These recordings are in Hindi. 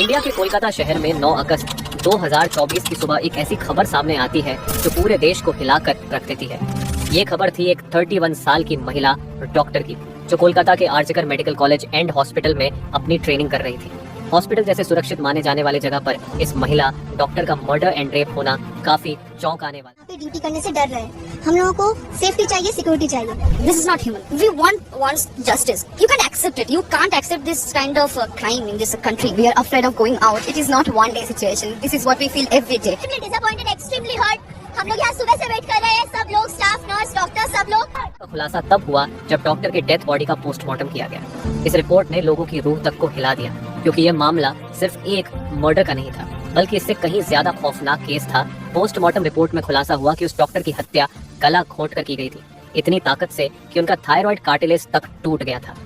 इंडिया के कोलकाता शहर में 9 अगस्त 2024 की सुबह एक ऐसी खबर सामने आती है जो पूरे देश को हिलाकर रख देती है। ये खबर थी एक 31 साल की महिला डॉक्टर की, जो कोलकाता के RG Kar medical college and hospital में अपनी ट्रेनिंग कर रही थी। हॉस्पिटल जैसे सुरक्षित माने जाने वाले जगह पर इस महिला डॉक्टर का मर्डर एंड रेप होना काफी चौंकाने वाला। यहाँ पे ड्यूटी करने से डर रहे हैं। हम लोगों को सेफ्टी चाहिए, सिक्योरिटी चाहिए। This is not human. We want justice. You can't accept it. You can't accept this kind of crime in this country. We are afraid of going out. It is not one day situation. This is what we feel every day. Extremely disappointed, extremely hurt. हम लोग यहाँ सुबह से वेट कर रहे हैं, सब लोग, स्टाफ, नर्स, डॉक्टर, सब लोग। का खुलासा तब हुआ जब डॉक्टर के डेथ बॉडी का पोस्टमार्टम किया गया। इस रिपोर्ट ने लोगों की रूह तक को हिला दिया, क्योंकि यह मामला सिर्फ एक मर्डर का नहीं था, बल्कि इससे कहीं ज्यादा खौफनाक केस था। पोस्टमार्टम रिपोर्ट में खुलासा हुआ कि उस डॉक्टर की हत्या गला घोंट कर की गई थी, इतनी ताकत से कि उनका थायराइड कार्टिलेज तक टूट गया था।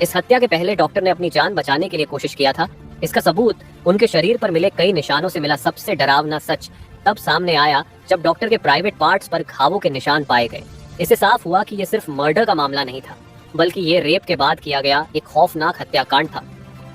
इस हत्या के पहले डॉक्टर ने अपनी जान बचाने के लिए कोशिश किया था। इसका सबूत उनके शरीर पर मिले कई निशानों से मिला। सबसे डरावना सच तब सामने आया जब डॉक्टर के प्राइवेट पार्ट्स पर घावों के निशान पाए गए। इससे साफ हुआ कि यह सिर्फ मर्डर का मामला नहीं था, बल्कि ये रेप के बाद किया गया एक खौफनाक हत्याकांड था।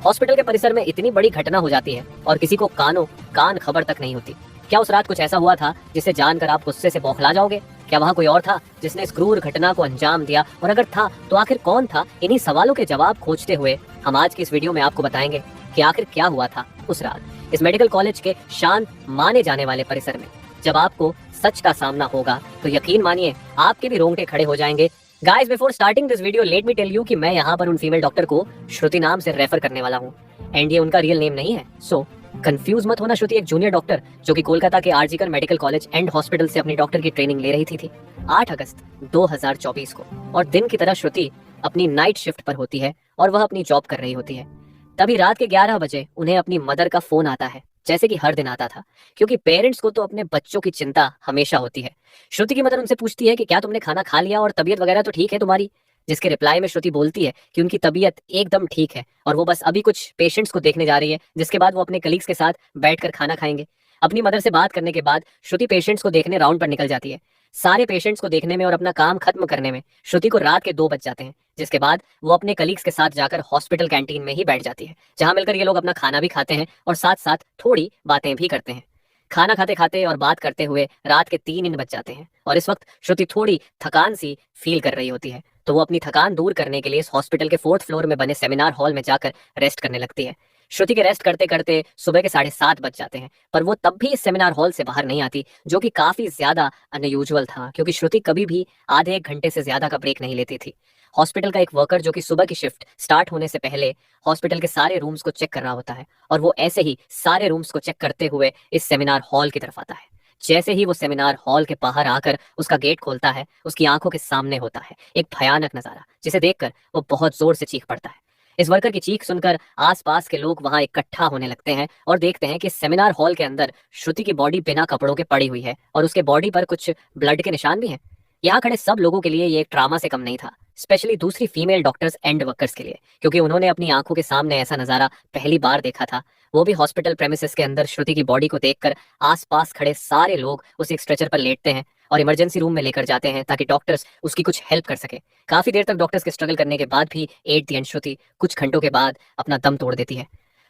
हॉस्पिटल के परिसर में इतनी बड़ी घटना हो जाती है और किसी को कान खबर तक नहीं होती। क्या उस रात कुछ ऐसा हुआ था जिसे जानकर आप गुस्से से बौखला जाओगे? क्या वहाँ कोई और था जिसने इस क्रूर घटना को अंजाम दिया, और अगर था तो आखिर कौन था? इन्हीं सवालों के जवाब खोजते हुए हम आज की इस वीडियो में आपको बताएंगे कि आखिर क्या हुआ था उस रात इस मेडिकल कॉलेज के शांत माने जाने वाले परिसर में। जब आपको सच का सामना होगा तो यकीन मानिए आपके भी रोंगटे खड़े हो जाएंगे। Guys, before starting this video let me tell you कि मैं यहाँ पर उन फीमेल डॉक्टर को श्रुति नाम से रेफर करने वाला हूँ, एंड ये उनका रियल नेम नहीं है, सो कंफ्यूज मत होना। श्रुति एक जूनियर डॉक्टर जो कि कोलकाता के RG Kar medical college and hospital से अपनी डॉक्टर की ट्रेनिंग ले रही थी 8 अगस्त 2024 को, और दिन की तरह श्रुति अपनी नाइट शिफ्ट पर होती है और वह अपनी जॉब कर रही होती है। तभी रात के 11 बजे उन्हें अपनी मदर का फोन आता है, जैसे कि हर दिन आता था, क्योंकि पेरेंट्स को तो अपने बच्चों की चिंता हमेशा होती है। श्रुति की मदर उनसे पूछती है कि क्या तुमने खाना खा लिया और तबीयत वगैरह तो ठीक है तुम्हारी? जिसके रिप्लाई में श्रुति बोलती है कि उनकी तबीयत एकदम ठीक है और वो बस अभी कुछ पेशेंट्स को देखने जा रही है, जिसके बाद वो अपने कलीग्स के साथ बैठकर खाना खाएंगे। अपनी मदर से बात करने के बाद श्रुति पेशेंट्स को देखने राउंड पर निकल जाती है। सारे पेशेंट्स को देखने में और अपना काम खत्म करने में श्रुति को रात के 2 बज जाते हैं, जिसके बाद वो अपने कलीग्स के साथ जाकर हॉस्पिटल कैंटीन में ही बैठ जाती है, जहां मिलकर ये लोग अपना खाना भी खाते हैं और साथ साथ थोड़ी बातें भी करते हैं। खाना खाते खाते और बात करते हुए रात के 3 बज जाते हैं और इस वक्त श्रुति थोड़ी थकान सी फील कर रही होती है, तो वो अपनी थकान दूर करने के लिए इस हॉस्पिटल के 4th फ्लोर में बने सेमिनार हॉल में जाकर रेस्ट करने लगती है। श्रुति के रेस्ट करते करते सुबह के 7:30 बज जाते हैं, पर वो तब भी इस सेमिनार हॉल से बाहर नहीं आती, जो कि काफी ज्यादा अनयूजुअल था, क्योंकि श्रुति कभी भी आधे 1 घंटे से ज्यादा का ब्रेक नहीं लेती थी। हॉस्पिटल का एक वर्कर जो कि सुबह की शिफ्ट स्टार्ट होने से पहले हॉस्पिटल के सारे रूम्स को चेक कर रहा होता है, और वो ऐसे ही सारे रूम्स को चेक करते हुए इस सेमिनार हॉल की तरफ आता है। जैसे ही वो सेमिनार हॉल के बाहर आकर उसका गेट खोलता है, उसकी आंखों के सामने होता है एक भयानक नजारा, जिसे देखकर वो बहुत जोर से चीख पड़ता है। इस वर्कर की चीख सुनकर आसपास के लोग वहां इकट्ठा होने लगते हैं और देखते हैं कि सेमिनार हॉल के अंदर श्रुति की बॉडी बिना कपड़ों के पड़ी हुई है और उसके बॉडी पर कुछ ब्लड के निशान भी हैं। यहाँ खड़े सब लोगों के लिए ये एक ट्रामा से कम नहीं था, स्पेशली दूसरी फीमेल डॉक्टर्स एंड वर्कर्स के लिए, क्योंकि उन्होंने अपनी आंखों के सामने ऐसा नजारा पहली बार देखा था। वो भी हॉस्पिटल प्रेमिसेस के अंदर श्रुति की बॉडी को देखकर आसपास खड़े सारे लोग उसे एक स्ट्रेचर पर लेटते हैं और इमरजेंसी रूम में लेकर जाते हैं ताकि डॉक्टर्स उसकी कुछ हेल्प कर सके। काफी देर तक डॉक्टर्स के स्ट्रगल करने के बाद भी एट द एंड श्रुति कुछ घंटों के बाद अपना दम तोड़ देती है।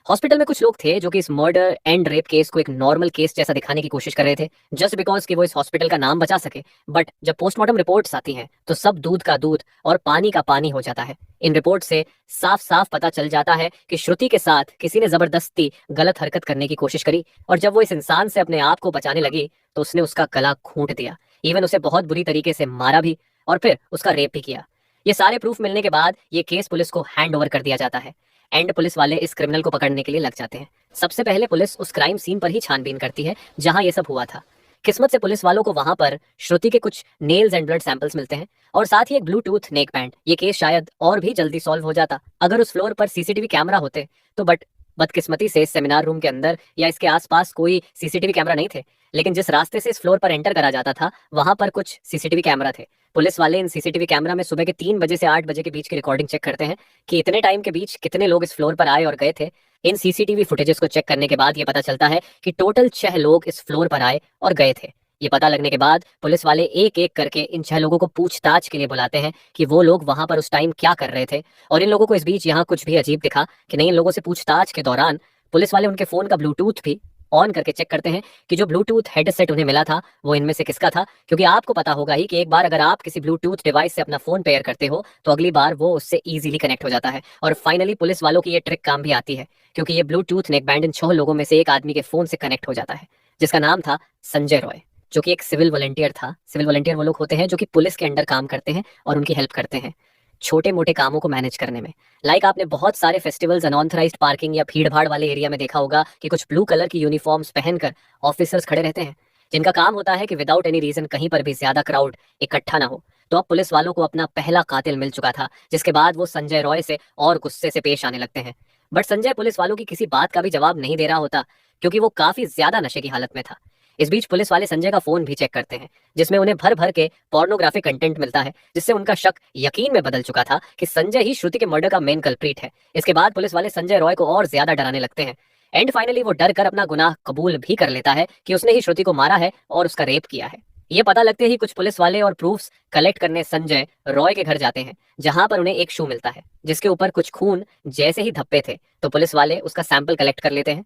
हॉस्पिटल में कुछ लोग थे जो कि इस मर्डर एंड रेप केस को एक नॉर्मल केस जैसा दिखाने की कोशिश कर रहे थे, जस्ट बिकॉज कि वो इस हॉस्पिटल का नाम बचा सके। बट जब पोस्टमार्टम रिपोर्ट्स आती हैं तो सब दूध का दूध और पानी का पानी हो जाता है। इन रिपोर्ट से साफ साफ पता चल जाता है कि श्रुति के साथ किसी ने जबरदस्ती गलत हरकत करने की कोशिश करी, और जब वो इस इंसान से अपने आप को बचाने लगी तो उसने उसका गला घूंट दिया, इवन उसे बहुत बुरी तरीके से मारा भी और फिर उसका रेप भी किया। ये सारे प्रूफ मिलने के बाद ये केस पुलिस को हैंड ओवर कर दिया जाता है एंड पुलिस वाले इस क्रिमिनल को पकड़ने के लिए लग जाते हैं। सबसे पहले पुलिस उस क्राइम सीन पर ही छानबीन करती है जहां ये सब हुआ था। किस्मत से पुलिस वालों को वहां पर श्रुति के कुछ नेल्स एंड ब्लड सैंपल्स मिलते हैं और साथ ही एक ब्लूटूथ नेक बैंड। ये केस शायद और भी जल्दी सॉल्व हो जाता अगर उस फ्लोर पर सीसीटीवी कैमरा होते तो, बट बदकिस्मती से इस सेमिनार रूम के अंदर या इसके आसपास कोई सीसीटीवी कैमरा नहीं थे। लेकिन जिस रास्ते से इस फ्लोर पर एंटर करा जाता था वहां पर कुछ सीसीटीवी कैमरा थे। पुलिस वाले इन सीसीटीवी कैमरा में सुबह के 3 बजे से 8 बजे के बीच की रिकॉर्डिंग चेक करते हैं कि इतने टाइम के बीच कितने लोग इस फ्लोर पर आए और गए थे। इन सीसीटीवी फुटेजेस को चेक करने के बाद ये पता चलता है कि टोटल 6 लोग इस फ्लोर पर आए और गए थे। ये पता लगने के बाद पुलिस वाले एक एक करके इन 6 लोगों को पूछताछ के लिए बुलाते हैं कि वो लोग वहां पर उस टाइम क्या कर रहे थे। और इन लोगों को इस बीच यहाँ कुछ भी अजीब दिखा कि नहीं, इन लोगों से पूछताछ के दौरान पुलिस वाले उनके फोन का ब्लूटूथ भी ऑन करके चेक करते हैं कि जो ब्लूटूथ हेडसेट उन्हें मिला था वो इनमें से किसका था, क्योंकि आपको पता होगा ही कि एक बार अगर आप किसी ब्लूटूथ डिवाइस से अपना फोन पेयर करते हो तो अगली बार वो उससे इजीली कनेक्ट हो जाता है। और फाइनली पुलिस वालों की ये ट्रिक काम भी आती है, क्योंकि ये ब्लूटूथ नेक बैंड इन 6 लोगों में से एक आदमी के फोन से कनेक्ट हो जाता है, जिसका नाम था संजय रॉय, जो कि एक सिविल वॉलंटियर था। सिविल वॉलंटियर वो लोग होते हैं जो कि पुलिस के अंडर काम करते हैं और उनकी हेल्प करते हैं छोटे मोटे कामों को मैनेज करने में। लाइक आपने बहुत सारे फेस्टिवल्स अनऑथराइज्ड पार्किंग या भीड़ भाड़ वाले एरिया में देखा होगा कि कुछ ब्लू कलर की यूनिफॉर्म्स पहनकर ऑफिसर्स खड़े रहते हैं, जिनका काम होता है कि विदाउट एनी रीजन कहीं पर भी ज्यादा क्राउड इकट्ठा ना हो। तो अब पुलिस वालों को अपना पहला कातिल मिल चुका था, जिसके बाद वो संजय रॉय से और गुस्से से पेश आने लगते हैं। बट संजय पुलिस वालों की किसी बात का भी जवाब नहीं दे रहा होता, क्योंकि वो काफी ज्यादा नशे की हालत में था। इस बीच पुलिस वाले संजय का फोन भी चेक करते हैं, जिसमें उन्हें भर भर के पोर्नोग्राफिक कंटेंट मिलता है, जिससे उनका शक यकीन में बदल चुका था कि संजय ही श्रुति के मर्डर का मेन कल्प्रीट है। इसके बाद पुलिस वाले संजय रॉय को और ज्यादा डराने लगते हैं। एंड फाइनली वो डर कर अपना गुनाह कबूल भी कर लेता है कि उसने ही श्रुति को मारा है और उसका रेप किया है। ये पता लगते ही कुछ पुलिस वाले और प्रूफ्स कलेक्ट करने संजय रॉय के घर जाते हैं, जहां पर उन्हें एक शू मिलता है जिसके ऊपर कुछ खून जैसे ही धब्बे थे। तो पुलिस वाले उसका सैंपल कलेक्ट कर लेते हैं।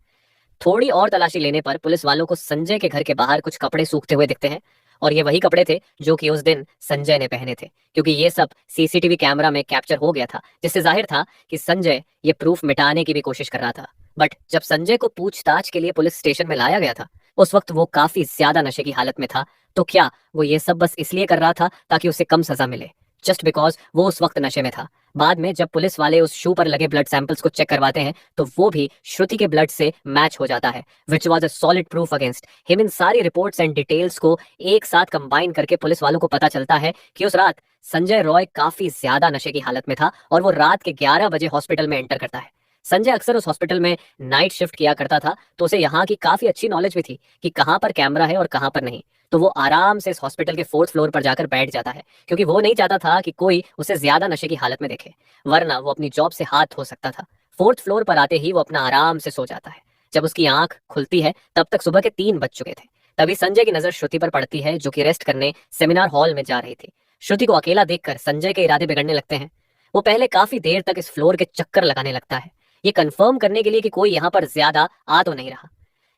थोड़ी और तलाशी लेने पर पुलिस वालों को संजय के घर के बाहर कुछ कपड़े सूखते हुए दिखते हैं, और ये वही कपड़े थे जो कि उस दिन संजय ने पहने थे, क्योंकि ये सब सीसीटीवी कैमरा में कैप्चर हो गया था, जिससे जाहिर था कि संजय ये प्रूफ मिटाने की भी कोशिश कर रहा था। बट जब संजय को पूछताछ के लिए पुलिस स्टेशन में लाया गया था, उस वक्त वो काफी ज्यादा नशे की हालत में था। तो क्या वो ये सब बस इसलिए कर रहा था ताकि उसे कम सजा मिले, जस्ट बिकॉज वो उस वक्त नशे में था? बाद में जब पुलिस वाले उस शू पर लगे ब्लड सैंपल्स को चेक करवाते हैं तो वो भी श्रुति के ब्लड से मैच हो जाता है, which was a solid proof against him. इन सारी रिपोर्ट्स एंड डिटेल्स को एक साथ कंबाइन करके पुलिस वालों को पता चलता है कि उस रात संजय रॉय काफी ज्यादा नशे की हालत में था और वो रात के 11 बजे हॉस्पिटल में एंटर करता है। संजय अक्सर उस हॉस्पिटल में नाइट शिफ्ट किया करता था, तो उसे यहाँ की काफी अच्छी नॉलेज भी थी कि कहाँ पर कैमरा है और कहाँ पर नहीं। तो वो आराम से इस हॉस्पिटल के 4th फ्लोर पर जाकर बैठ जाता है, क्योंकि वो नहीं चाहता था कि कोई उसे ज्यादा नशे की हालत में देखे, वरना वो अपनी जॉब से हाथ धो सकता था। 4th फ्लोर पर आते ही वो अपना आराम से सो जाता है। जब उसकी आंख खुलती है तब तक सुबह के 3 बज चुके थे। तभी संजय की नजर श्रुति पर पड़ती है, जो कि रेस्ट करने सेमिनार हॉल में जा रही थी। श्रुति को अकेला देखकर संजय के इरादे बिगड़ने लगते हैं। वो पहले काफी देर तक इस फ्लोर के चक्कर लगाने लगता है, ये कंफर्म करने के लिए कि कोई यहाँ पर ज्यादा आ तो नहीं रहा।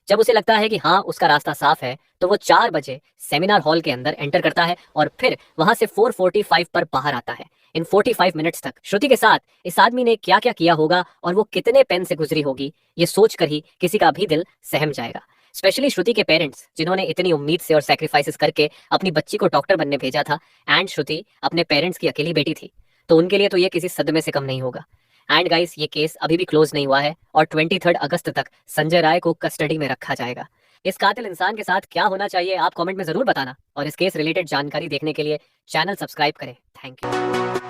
जब उसे लगता है कि हाँ उसका रास्ता साफ है, तो वो 4 बजे सेमिनार हॉल के अंदर एंटर करता है और फिर वहां से 4:45 पर बाहर आता है। इन 45 मिनट्स तक श्रुति के साथ इस आदमी ने क्या क्या किया होगा और वो कितने पेन से गुजरी होगी, ये सोचकर ही किसी का भी दिल सहम जाएगा। स्पेशली श्रुति के पेरेंट्स, जिन्होंने इतनी उम्मीद से और सैक्रिफाइसेस करके अपनी बच्ची को डॉक्टर बनने भेजा था, एंड श्रुति अपने पेरेंट्स की अकेली बेटी थी, तो उनके लिए तो ये किसी सदमे से कम नहीं होगा। एंड गाइस, ये केस अभी भी क्लोज नहीं हुआ है और 23 अगस्त तक संजय राय को कस्टडी में रखा जाएगा। इस कातिल इंसान के साथ क्या होना चाहिए आप कमेंट में जरूर बताना, और इस केस रिलेटेड जानकारी देखने के लिए चैनल सब्सक्राइब करें। Thank you.